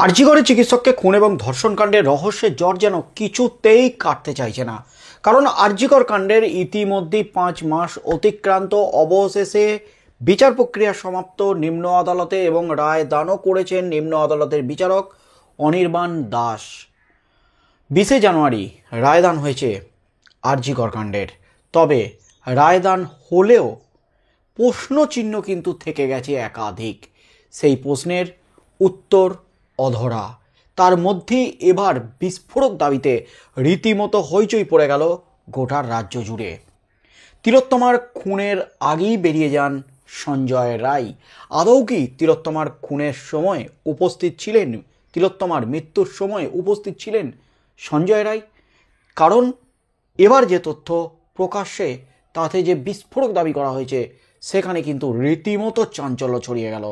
আরজিকরের চিকিৎসককে খুন এবং ধর্ষণ কাণ্ডের রহস্যের জ্বর যেন কিছুতেই কাটতে চাইছে না। কারণ আরজিকর কাণ্ডের ইতিমধ্যেই 5 মাস অতিক্রান্ত, অবশেষে বিচার প্রক্রিয়া সমাপ্ত নিম্ন আদালতে এবং রায় দানও করেছেন নিম্ন আদালতের বিচারক অনির্বাণ দাস। 20 জানুয়ারি রায়দান হয়েছে আরজিকর কাণ্ডের। তবে রায়দান হলেও প্রশ্নচিহ্ন কিন্তু থেকে গেছে একাধিক। সেই প্রশ্নের উত্তর অধরা। তার মধ্যেই এবার বিস্ফোরক দাবিতে রীতিমতো হইচই পড়ে গেল গোটার রাজ্য জুড়ে। তিলোত্তমার খুনের আগেই বেরিয়ে যান সঞ্জয় রায়। আদৌ কি তিলোত্তমার খুনের সময় উপস্থিত ছিলেন, তিলোত্তমার মৃত্যুর সময় উপস্থিত ছিলেন সঞ্জয় রায়? কারণ এবার যে তথ্য প্রকাশ্যে, তাতে যে বিস্ফোরক দাবি করা হয়েছে, সেখানে কিন্তু রীতিমতো চাঞ্চল্য ছড়িয়ে গেল।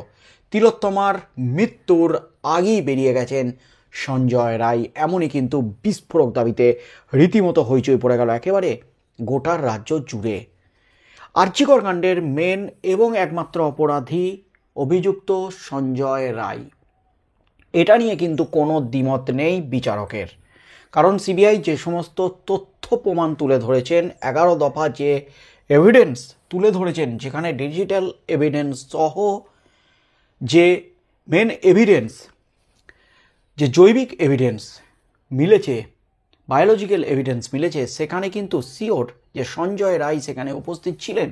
তিলোত্তমার মৃত্যুর আগেই বেরিয়ে গেছেন সঞ্জয় রায়, এমনই কিন্তু বিস্ফোরক দাবিতে রীতিমতো হইচই পড়ে গেল একেবারে গোটার রাজ্য জুড়ে। আরজিকর কাণ্ডের মেন এবং একমাত্র অপরাধী অভিযুক্ত সঞ্জয় রায়, এটা নিয়ে কিন্তু কোনো দ্বিমত নেই বিচারকের। কারণ সিবিআই যে সমস্ত তথ্য প্রমাণ তুলে ধরেছেন, 11 দফা যে এভিডেন্স তুলে ধরেছেন, যেখানে ডিজিটাল এভিডেন্স সহ যে মেন এভিডেন্স, যে জৈবিক এভিডেন্স মিলেছে, বায়োলজিক্যাল এভিডেন্স মিলেছে, সেখানে কিন্তু শিওর যে সঞ্জয় রায় সেখানে উপস্থিত ছিলেন।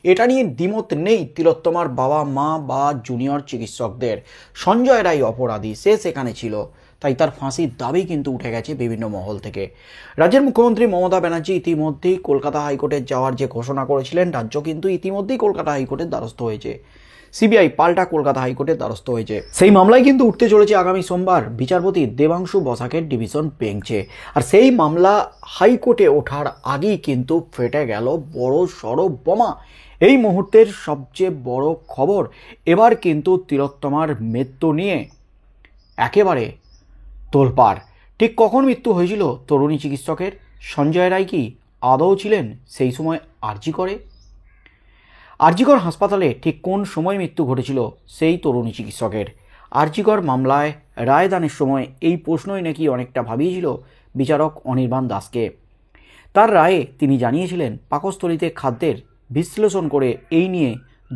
এটা নিয়ে দ্বিমত নেই তিলোত্তমার বাবা মা বা জুনিয়র চিকিৎসকদের। সঞ্জয় রায় অপরাধী, সে সেখানে ছিল, তাই তার ফাঁসির দাবি কিন্তু উঠে গেছে বিভিন্ন মহল থেকে। রাজ্যের মুখ্যমন্ত্রী মমতা ব্যানার্জি ইতিমধ্যেই কলকাতা হাইকোর্টে যাওয়ার যে ঘোষণা করেছিলেন, রাজ্য কিন্তু ইতিমধ্যেই কলকাতা হাইকোর্টের দ্বারস্থ হয়েছে। সিবিআই পাল্টা কলকাতা হাইকোর্টের দ্বারস্থ হয়েছে। সেই মামলায় কিন্তু উঠতে চলেছে আগামী সোমবার বিচারপতি দেবাংশু বসাকের ডিভিশন বেঞ্চে। আর সেই মামলা হাইকোর্টে ওঠার আগেই কিন্তু ফেটে গেল বড় সড় বোমা। এই মুহূর্তের সবচেয়ে বড় খবর, এবার কিন্তু তিলোত্তমার মৃত্যু নিয়ে একেবারে তোলপাড়। ঠিক কখন মৃত্যু হয়েছিল তরুণী চিকিৎসকের? সঞ্জয় রায় কি আদৌ ছিলেন সেই সময় আরজিকরে? আরজিকর হাসপাতালে ঠিক কোন সময় মৃত্যু ঘটেছিল সেই তরুণী চিকিৎসকের? আরজিকর মামলায় রায়দানের সময় এই প্রশ্নই নাকি অনেকটা ভাবিয়েছিল বিচারক অনির্বাণ দাসকে। তার রায়ে তিনি জানিয়েছিলেন, পাকস্থলীতে খাদ্যের বিশ্লেষণ করে এই নিয়ে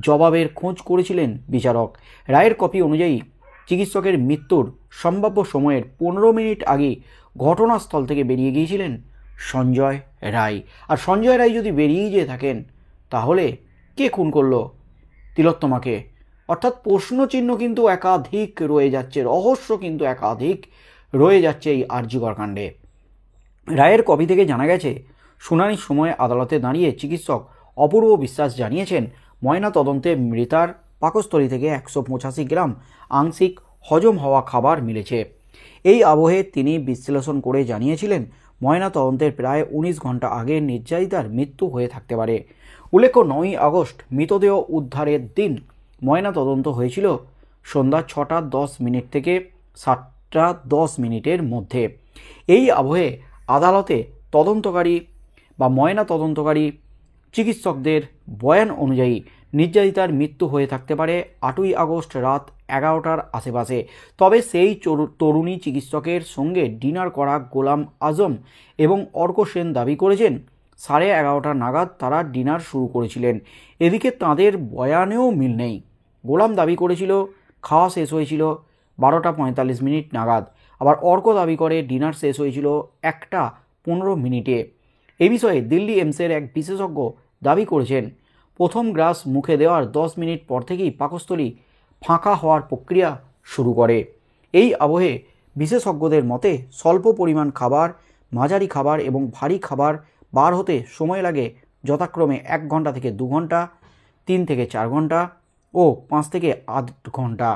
জবাবের খোঁজ করেছিলেন বিচারক। রায়ের কপি অনুযায়ী চিকিৎসকের মৃত্যুর সম্ভাব্য সময়ের 15 মিনিট আগে ঘটনাস্থল থেকে বেরিয়ে গিয়েছিলেন সঞ্জয় রায়। আর সঞ্জয় রায় যদি বেরিয়ে যেয়ে থাকেন, তাহলে কে খুন করলো তিলোত্তমাকে? অর্থাৎ প্রশ্নচিহ্ন কিন্তু একাধিক রয়ে যাচ্ছে, রহস্য কিন্তু একাধিক রয়ে যাচ্ছে এই আরজিকর কাণ্ডে। রায়ের কপি থেকে জানা গেছে, শুনানির সময় আদালতে দাঁড়িয়ে চিকিৎসক অপূর্ব বিশ্বাস জানিয়েছেন, ময়না তদন্তে মৃতার পাকস্থলী থেকে 185 গ্রাম আংশিক হজম হওয়া খাবার মিলেছে। এই আবহে তিনি বিশ্লেষণ করে জানিয়েছিলেন, ময়না তদন্তের প্রায় 19 ঘন্টা আগে নির্যাতিতার মৃত্যু হয়ে থাকতে পারে। উল্লেখ্য, 9 আগস্ট মৃতদেহ উদ্ধারের দিন ময়না তদন্ত হয়েছিল সন্ধ্যা 6:10 থেকে 7:10 মধ্যে। এই আবহে আদালতে তদন্তকারী বা ময়না তদন্তকারী চিকিৎসকদের বয়ান অনুযায়ী নির্যাতিতার মৃত্যু হয়ে থাকতে পারে 8ই আগস্ট রাত 11টার আশেপাশে। তবে সেই তরুণী চিকিৎসকের সঙ্গে ডিনার করা গোলাম আজম এবং অর্ক সেন দাবি করেছেন 11:30 নাগাদ তারা ডিনার শুরু করেছিলেন। এদিকে তাদের বয়ানেও মিল নেই। গোলাম দাবি করেছিল খাওয়া শেষ হয়েছিল 12:45 নাগাদ, আবার অর্ক দাবি করে ডিনার শেষ হয়েছিল 1:15। এ বিষয়ে দিল্লি এইমসের এক বিশেষজ্ঞ দাবি করেছেন, প্রথম গ্রাস মুখে দেওয়ার 10 মিনিট পর থেকেই পাকস্থলী ফাঁকা হওয়ার প্রক্রিয়া শুরু করে। এই আবহে বিশেষজ্ঞদের মতে স্বল্প পরিমাণ খাবার, মাঝারি খাবার এবং ভারী খাবার বার হতে সময় লাগে যথাক্রমে 1 ঘন্টা থেকে 2 ঘন্টা, 3 থেকে 4 ঘন্টা ও 5 থেকে 8 ঘন্টা।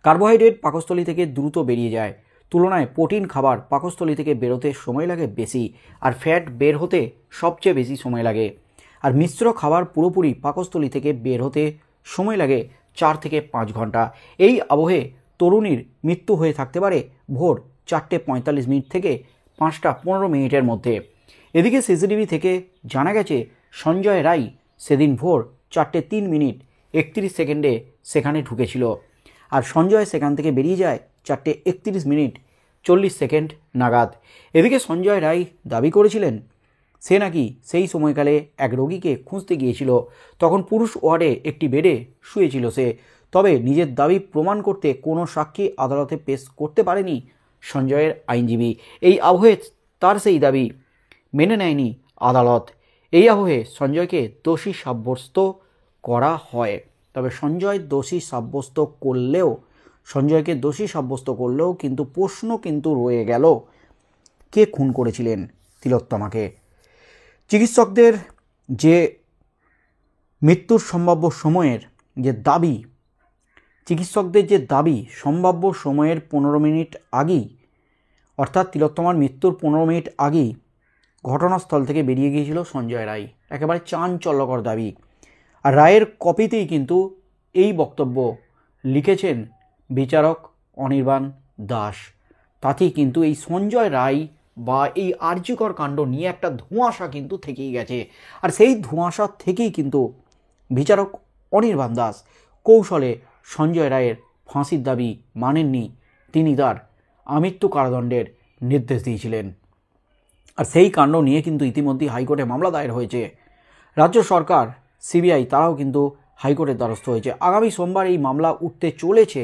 কার্বোহাইড্রেট পাকস্থলী থেকে দ্রুত বেরিয়ে যায়, তুলনায় প্রোটিন খাবার পাকস্থলী থেকে বেরোতে সময় লাগে বেশি, আর ফ্যাট বের হতে সবচেয়ে বেশি সময় লাগে। আর মিশ্র খাবার পুরোপুরি পাকস্থলী থেকে বের হতে সময় লাগে 4 থেকে 5 ঘন্টা। এই আবহে তরুণীর মৃত্যু হয়ে থাকতে পারে ভোর 4:45 থেকে 5:15 মধ্যে। এদিকে সিসিটিভি থেকে জানা গেছে, সঞ্জয় রায় সেদিন ভোর 4:03:31 সেখানে ঢুকেছিল। আর সঞ্জয় সেখান থেকে বেরিয়ে যায় 4:31:40 নাগাদ। এদিকে সঞ্জয় রায় দাবি করেছিলেন সে নাকি সেই সময়কালে এক রোগীকে খুঁজতে গিয়েছিল, তখন পুরুষ ওয়ার্ডে একটি বেডে শুয়েছিল সে। তবে নিজের দাবি প্রমাণ করতে কোনো সাক্ষী আদালতে পেশ করতে পারেনি সঞ্জয়ের আইনজীবী। এই আবহে তার সেই দাবি মেনে নেয়নি আদালত। এই আবহে সঞ্জয়কে দোষী সাব্যস্ত করা হয়। তবে সঞ্জয়কে দোষী সাব্যস্ত করলেও কিন্তু প্রশ্ন কিন্তু রয়ে গেল, কে খুন করেছিলেন তিলোত্তমাকে। চিকিৎসকদের যে মৃত্যুর সম্ভাব্য সময়ের যে দাবি, সম্ভাব্য সময়ের 15 মিনিট আগেই, অর্থাৎ তিলোত্তমার মৃত্যুর 15 মিনিট আগেই ঘটনাস্থল থেকে বেরিয়ে গিয়েছিল সঞ্জয় রায়। একেবারে চাঞ্চল্যকর দাবি। আর রায়ের কপিতেই কিন্তু এই বক্তব্য লিখেছেন বিচারক অনির্বাণ দাস। তাতেই কিন্তু এই সঞ্জয় রায় বা এই আরজিকর কাণ্ড নিয়ে একটা ধোঁয়াশা কিন্তু থেকেই গেছে। আর সেই ধোঁয়াশা থেকেই কিন্তু বিচারক অনির্বাণ দাস কৌশলে সঞ্জয় রায়ের ফাঁসির দাবি মানেননি। তিনি তার আমৃত্যু কারাদণ্ডের নির্দেশ দিয়েছিলেন। আর সেই কাণ্ড নিয়ে কিন্তু ইতিমধ্যেই হাইকোর্টে মামলা দায়ের হয়েছে। রাজ্য সরকার, সিবিআই তারাও কিন্তু হাইকোর্টের দ্বারস্থ হয়েছে। আগামী সোমবার এই মামলা উঠতে চলেছে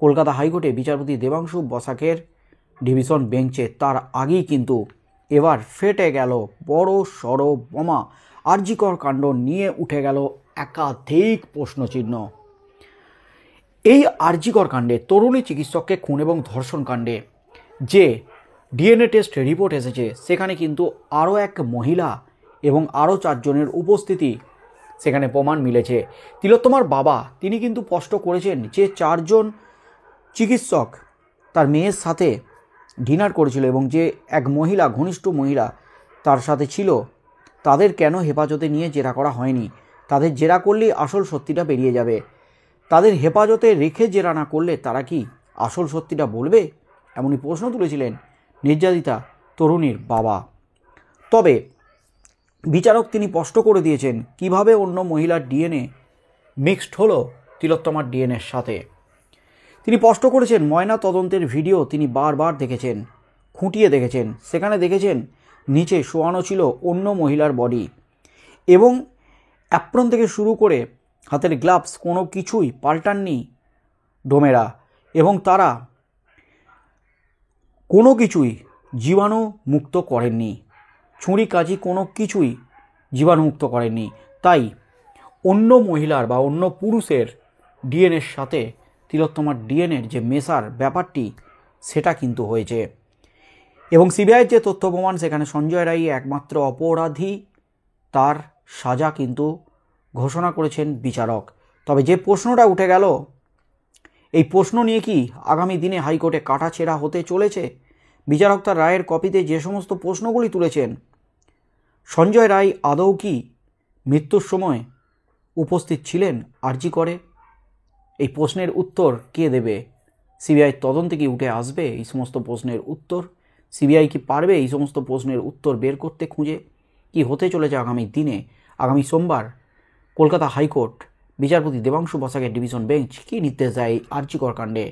কলকাতা হাইকোর্টে বিচারপতি দেবাংশু বসাকের ডিভিশন বেঞ্চে। তার আগেই কিন্তু এবার ফেটে গেল বড় সড় বোমা। আরজিকর কাণ্ড নিয়ে উঠে গেল একাধিক প্রশ্নচিহ্ন। এই আরজিকর কাণ্ডে, তরুণী চিকিৎসককে খুন এবং ধর্ষণ কাণ্ডে যে ডিএনএ টেস্ট রিপোর্ট এসেছে, সেখানে কিন্তু আরও এক মহিলা এবং আরও 4 জনের উপস্থিতি সেখানে প্রমাণ মিলেছে। তিলোত্তমার বাবা তিনি কিন্তু স্পষ্ট করেছেন যে 4 জন চিকিৎসক তার মেয়ের সাথে ডিনার করেছিল এবং যে এক মহিলা, ঘনিষ্ঠ মহিলা তার সাথে ছিল, তাদের কেন হেফাজতে নিয়ে জেরা করা হয়নি। তাদের জেরা করলেই আসল সত্যিটা বেরিয়ে যাবে। তাদের হেফাজতে রেখে জেরা না করলে তারা কি আসল সত্যিটা বলবে? এমনই প্রশ্ন তুলেছিলেন নির্যাতিতা তরুণীর বাবা। তবে বিচারক তিনি স্পষ্ট করে দিয়েছেন কিভাবে অন্য মহিলার ডিএনএ মিক্সড হলো তিলোত্তমার ডিএনএর সাথে। তিনি স্পষ্ট করেছেন ময়না তদন্তের ভিডিও তিনি বারবার দেখেছেন, খুঁটিয়ে দেখেছেন। সেখানে দেখেছেন নিচে শোয়ানো ছিল অন্য মহিলার বডি এবং অ্যাপ্রন থেকে শুরু করে হাতের গ্লাভস কোনো কিছুই পাল্টাননি ডোমেরা, এবং তারা কোনো কিছুই জীবাণু মুক্ত করেননি। ছুরি কাঁচি কোনো কিছুই জীবাণুমুক্ত করেননি। তাই অন্য মহিলার বা অন্য পুরুষের ডিএনএর সাথে তিলোত্তমার ডিএনএর যে মেশার ব্যাপারটি, সেটা কিন্তু হয়েছে। এবং সিবিআইয়ের যে তথ্য প্রমাণ, সেখানে সঞ্জয় রায় একমাত্র অপরাধী, তার সাজা কিন্তু ঘোষণা করেছেন বিচারক। তবে যে প্রশ্নটা উঠে গেল, এই প্রশ্ন নিয়ে কি আগামী দিনে হাইকোর্টে কাটাছেঁড়া হতে চলেছে? বিচারক তার রায়ের কপিতে যে সমস্ত প্রশ্নগুলি তুলেছেন, সঞ্জয় রায় আদৌ কি মৃত্যুর সময় উপস্থিত ছিলেন আরজি করে? এই প্রশ্নের উত্তর কে দেবে? সিবিআই তদন্তে কি উঠে আসবে এই সমস্ত প্রশ্নের উত্তর? সিবিআই কি পারবে এই সমস্ত প্রশ্নের উত্তর বের করতে খুঁজে? কি হতে চলেছে আগামী দিনে? আগামী সোমবার কলকাতা হাইকোর্ট বিচারপতি দেবাংশু বসাকের ডিভিশন বেঞ্চ কী নির্দেশ দেয় এই আরজিকর কাণ্ডে?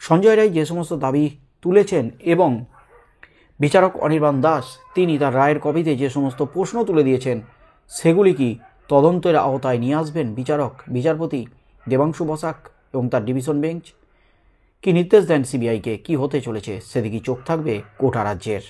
সঞ্জয় রায় যে সমস্ত দাবি তুলেছেন এবং বিচারক অনির্বাণ দাস তিনি তার রায়ের কপিতে যে সমস্ত প্রশ্ন তুলে দিয়েছেন, সেগুলি কি তদন্তের আওতায় নিয়ে আসবেন বিচারপতি দেবাংশু বসাক এবং তার ডিভিশন বেঞ্চ? কি নির্দেশ দেন সিবিআইকে? কি হতে চলেছে সেদিকে চোখ থাকবে গোটা রাজ্যের।